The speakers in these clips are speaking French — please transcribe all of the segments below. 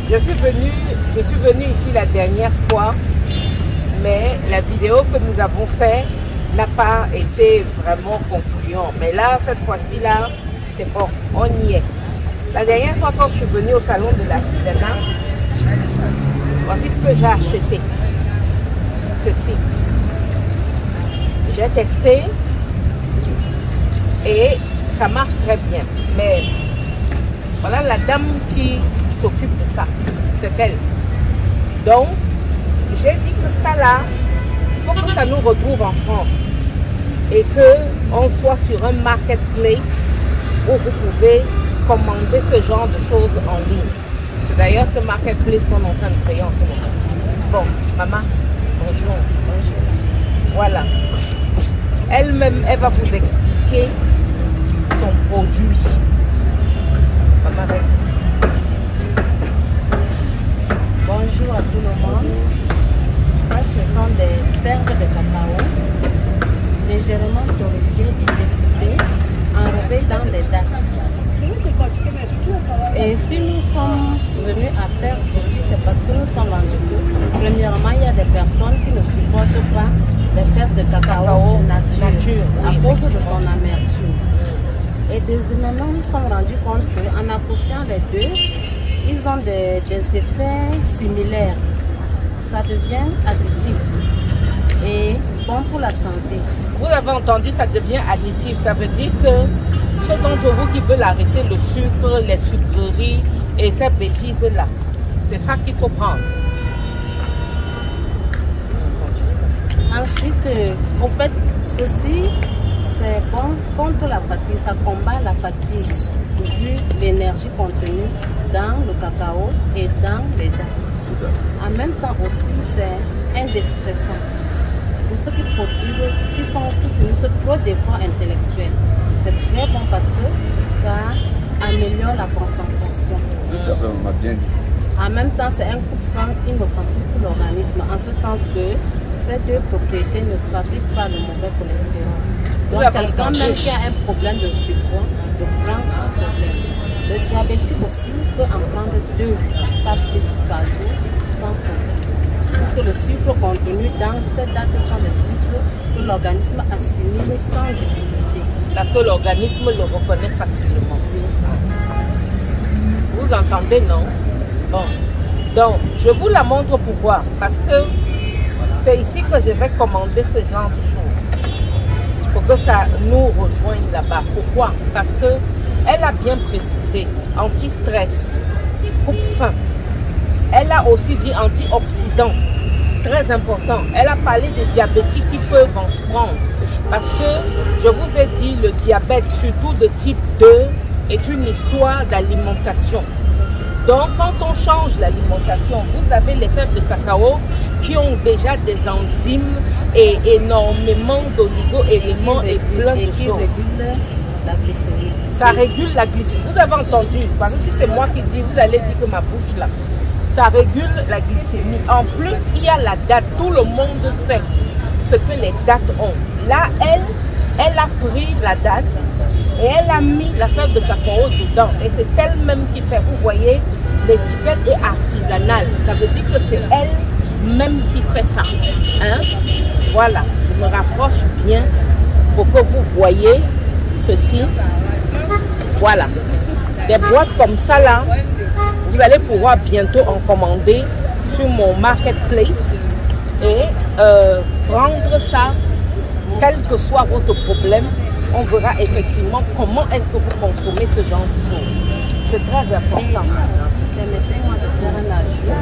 Je suis venue ici la dernière fois, mais la vidéo que nous avons faite n'a pas été vraiment concluante. Mais là, cette fois-ci là, c'est bon, on y est. La dernière fois quand je suis venue au salon de l'artisanat, voici ce que j'ai acheté. Ceci. J'ai testé et ça marche très bien. Mais voilà la dame qui s'occupe de ça. C'est elle. Donc, j'ai dit que ça là, il faut que ça nous retrouve en France. Et qu'on soit sur un marketplace où vous pouvez commander ce genre de choses en ligne. C'est d'ailleurs ce marketplace qu'on est en train de créer en ce moment. Bon, maman, bonjour. Bonjour. Voilà. Elle-même, elle va vous expliquer son produit. Maman, bonjour à tout le monde. Ça, ce sont des fèves de cacao légèrement torréfiées et découpées, enrobées dans des dattes. Et si nous sommes venus à faire ceci, c'est parce que nous sommes rendus compte. Premièrement, il y a des personnes qui ne supportent pas les fèves de cacao nature à cause de son amertume. Et deuxièmement, nous sommes rendus compte qu'en associant les deux, ils ont des effets similaires. Ça devient additif et bon pour la santé. Vous avez entendu, ça devient additif. Ça veut dire que ceux d'entre vous qui veulent arrêter le sucre, les sucreries et ces bêtises-là, c'est ça qu'il faut prendre. Ensuite, en fait, ceci, c'est bon contre la fatigue. Ça combat la fatigue vu l'énergie contenue dans le cacao et dans les dattes. En même temps aussi, c'est un déstressant. Pour ceux qui produisent, qui finissent trop d'efforts intellectuels, c'est très bon parce que ça améliore la concentration. Tout à fait, on m'a bien dit. En même temps, c'est un coup de frein inoffensif pour l'organisme, en ce sens que ces deux propriétés ne fabriquent pas le mauvais cholestérol. Donc, quelqu'un même qui a un problème de surpoids, le prend sans problème. Le diabétique aussi peut en prendre 2, pas plus par jour, sans problème. Puisque le sucre contenu dans ces dates sont des sucres que l'organisme assimile sans difficulté. Parce que l'organisme le reconnaît facilement. Vous entendez, non? Bon. Donc, je vous la montre pourquoi. Parce que c'est ici que je vais commander ce genre de choses. Pour que ça nous rejoigne là-bas. Pourquoi? Parce que elle a bien précisé anti-stress, coupe-faim. Elle a aussi dit antioxydant, très important. Elle a parlé des diabétiques qui peuvent en prendre. Parce que, je vous ai dit, le diabète, surtout de type 2, est une histoire d'alimentation. Donc, quand on change l'alimentation, vous avez les fèves de cacao qui ont déjà des enzymes et énormément d'oligo-éléments et plein de choses. La glycémie. Ça régule la glycémie. Vous avez entendu, parce que si c'est moi qui dis, vous allez dire que ma bouche là, ça régule la glycémie. En plus, il y a la date. Tout le monde sait ce que les dates ont. Là, elle a pris la date et elle a mis la fève de cacao dedans. Et c'est elle-même qui fait. Vous voyez, l'étiquette est artisanale. Ça veut dire que c'est elle-même qui fait ça. Hein? Voilà, je me rapproche bien pour que vous voyez ceci. Voilà, des boîtes comme ça là, vous allez pouvoir bientôt en commander sur mon marketplace et prendre ça, quel que soit votre problème. On verra effectivement comment est-ce que vous consommez ce genre de choses. C'est très important. Permettez-moi de faire un ajout.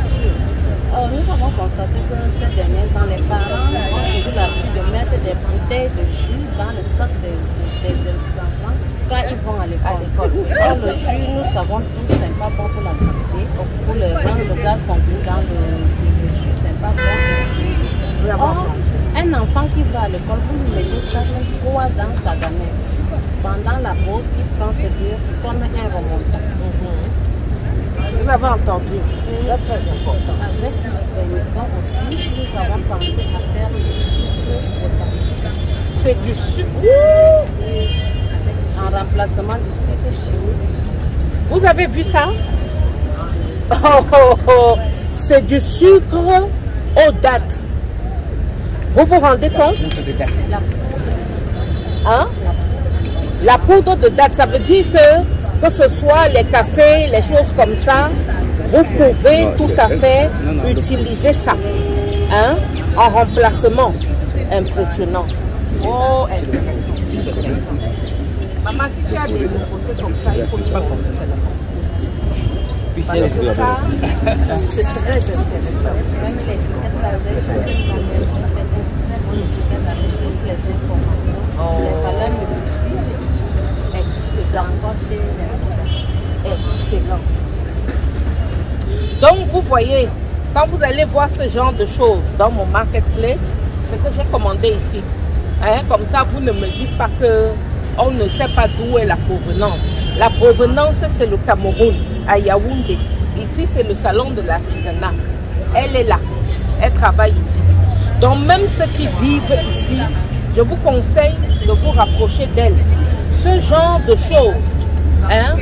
Nous avons constaté que ces derniers temps, les parents ont toujours l'habitude de mettre des bouteilles de jus dans le sac des enfants quand ils vont à l'école. Or, le jus, nous savons tous, c'est pas bon pour la santé. Pour le gaz contenu dans le jus, c'est pas bon. Or, un enfant qui va à l'école, vous lui mettez ça froid dans sa gamelle. Pendant la pause, il prend ses bulles comme un remontant. Vous avez entendu, c'est très important. Avec notre émission aussi, nous avons pensé à faire du sucre de papier. C'est du sucre. En remplacement du sucre chimique. Vous avez vu ça? C'est du sucre aux dattes. Vous vous rendez compte? Hein? La poudre de date, ça veut dire que ce soit les cafés, les choses comme ça, vous pouvez tout à fait utiliser ça, hein, en remplacement. Impressionnant. Oh, intéressant. Maman, si tu as des nouveautés comme ça, il faut que tu fasses ça. C'est très intéressant. Même l'étiquette là, j'ai fait mon étiquette avec toutes les informations, les valeurs multiples. C'est encore chez les excellent. Donc vous voyez, quand vous allez voir ce genre de choses dans mon marketplace, c'est que j'ai commandé ici. Hein, comme ça, vous ne me dites pas que on ne sait pas d'où est la provenance. La provenance, c'est le Cameroun, à Yaoundé. Ici, c'est le salon de l'artisanat. Elle est là. Elle travaille ici. Donc, même ceux qui vivent ici, je vous conseille de vous rapprocher d'elle. Ce genre de choses, hein,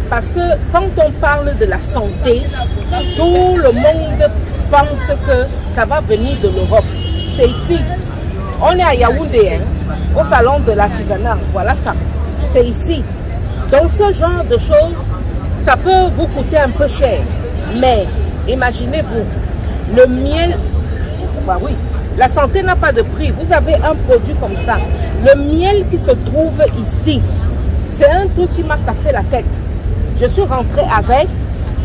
parce que quand on parle de la santé, tout le monde pense que ça va venir de l'Europe. C'est ici. On est à Yaoundé, hein, au salon de l'artisanat. Voilà ça. C'est ici. Donc ce genre de choses, ça peut vous coûter un peu cher. Mais imaginez-vous, le miel, bah oui, la santé n'a pas de prix. Vous avez un produit comme ça. Le miel qui se trouve ici, c'est un truc qui m'a cassé la tête. Je suis rentrée avec,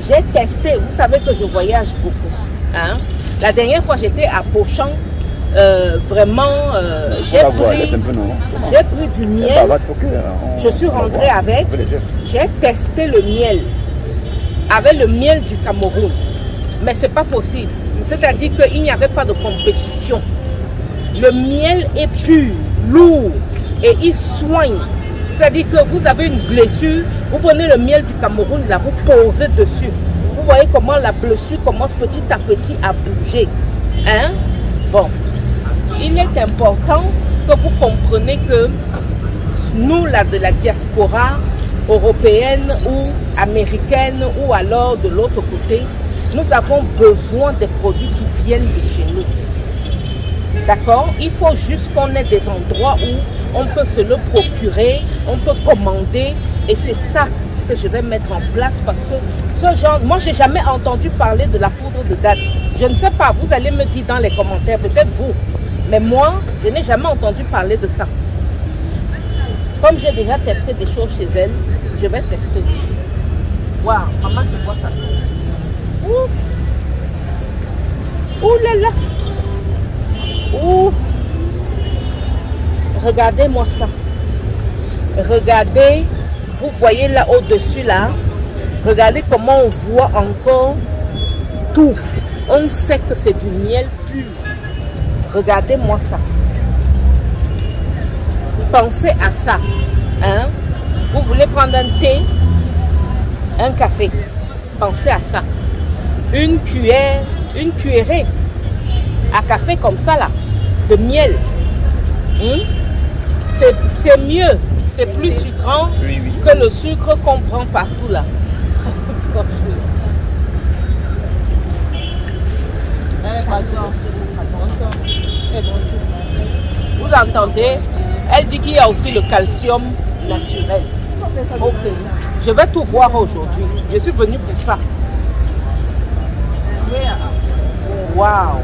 j'ai testé. Vous savez que je voyage beaucoup. Hein? La dernière fois, j'étais à Pochan. Vraiment, j'ai pris du miel. Je suis rentrée avec. J'ai testé le miel. Avec le miel du Cameroun. Mais ce n'est pas possible. C'est-à-dire qu'il n'y avait pas de compétition. Le miel est pur, lourd et il soigne. C'est-à-dire que vous avez une blessure, vous prenez le miel du Cameroun, là, vous posez dessus. Vous voyez comment la blessure commence petit à petit à bouger. Hein? Bon. Il est important que vous compreniez que nous, là, de la diaspora européenne ou américaine ou alors de l'autre côté, nous avons besoin des produits qui viennent de chez nous. D'accord? Il faut juste qu'on ait des endroits où on peut se le procurer, on peut commander et c'est ça que je vais mettre en place parce que ce genre, moi j'ai jamais entendu parler de la poudre de date. Je ne sais pas, vous allez me dire dans les commentaires, peut-être vous. Mais moi, je n'ai jamais entendu parler de ça. Comme j'ai déjà testé des choses chez elle, je vais tester. Waouh, maman, c'est quoi ça? Ouh, ouh là là. Ouh. Regardez-moi ça. Regardez, vous voyez là au-dessus là. Regardez comment on voit encore tout. On sait que c'est du miel pur. Regardez-moi ça. Pensez à ça. Hein? Vous voulez prendre un thé, un café. Pensez à ça. Une cuillerée à café comme ça là, de miel. C'est mieux. C'est plus sucrant que le sucre qu'on prend partout là. Vous entendez? Elle dit qu'il y a aussi le calcium naturel. Ok. Je vais tout voir aujourd'hui. Je suis venue pour ça. Waouh.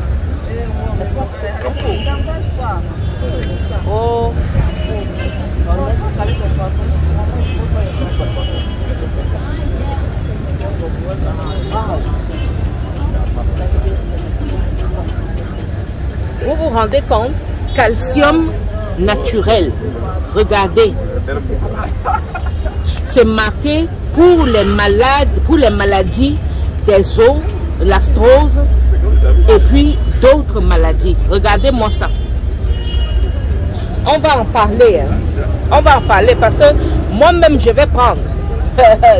Oh. Vous vous rendez compte? Calcium naturel. Regardez. C'est marqué pour les malades, pour les maladies des os, l'arthrose et puis d'autres maladies. Regardez-moi ça. On va en parler. Hein. On va en parler parce que moi-même je vais prendre.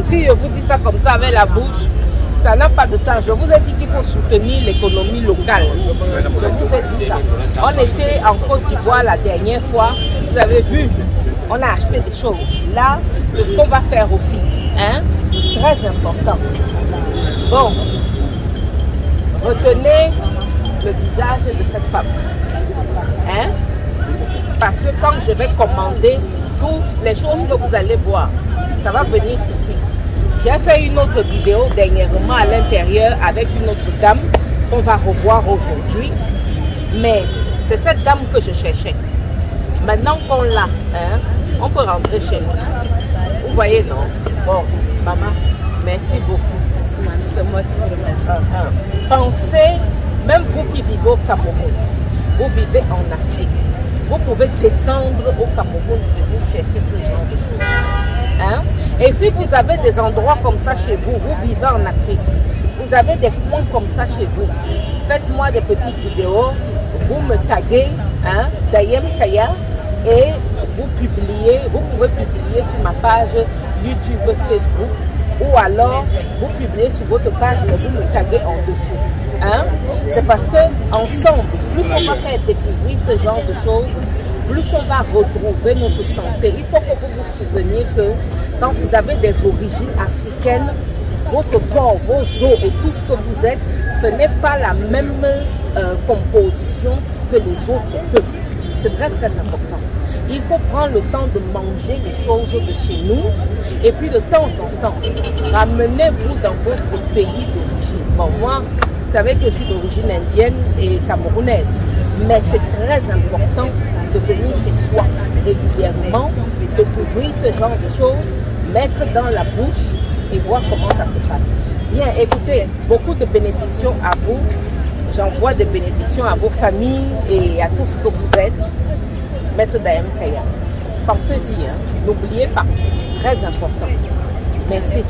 Si je vous dis ça comme ça avec la bouche, ça n'a pas de sens. Je vous ai dit qu'il faut soutenir l'économie locale. Je vous ai dit ça. On était en Côte d'Ivoire la dernière fois. Vous avez vu, on a acheté des choses. Là, c'est ce qu'on va faire aussi. Hein? Très important. Bon, retenez le visage de cette femme. Hein? Parce que quand je vais commander toutes les choses que vous allez voir, ça va venir ici. J'ai fait une autre vidéo dernièrement à l'intérieur avec une autre dame qu'on va revoir aujourd'hui. Mais c'est cette dame que je cherchais. Maintenant qu'on l'a, hein, on peut rentrer chez nous. Vous voyez, non? Bon, maman, merci beaucoup. C'est moi qui vous remercie. Pensez, même vous qui vivez au Cameroun, vous vivez en Afrique, vous pouvez descendre au Cameroun et vous chercher ce genre de choses. Hein? Et si vous avez des endroits comme ça chez vous, vous vivez en Afrique, vous avez des coins comme ça chez vous, faites-moi des petites vidéos, vous me taguez, hein, Dayem Kaya, et vous pouvez publier sur ma page YouTube, Facebook, ou alors vous publiez sur votre page, mais vous me taguez en dessous. Hein? C'est parce que ensemble, plus on va faire découvrir ce genre de choses, plus on va retrouver notre santé. Il faut que vous vous souveniez que quand vous avez des origines africaines, votre corps, vos os et tout ce que vous êtes, ce n'est pas la même composition que les autres peuples. C'est très très important. Il faut prendre le temps de manger les choses de chez nous et puis de temps en temps, ramenez-vous dans votre pays d'origine. Bon, moi, vous savez que je suis d'origine indienne et camerounaise, mais c'est très important de venir chez soi régulièrement, découvrir ce genre de choses, mettre dans la bouche et voir comment ça se passe. Bien, écoutez, beaucoup de bénédictions à vous. J'envoie des bénédictions à vos familles et à tout ce que vous êtes. Maître Dayem Kaya. Pensez-y, hein. N'oubliez pas, très important. Merci.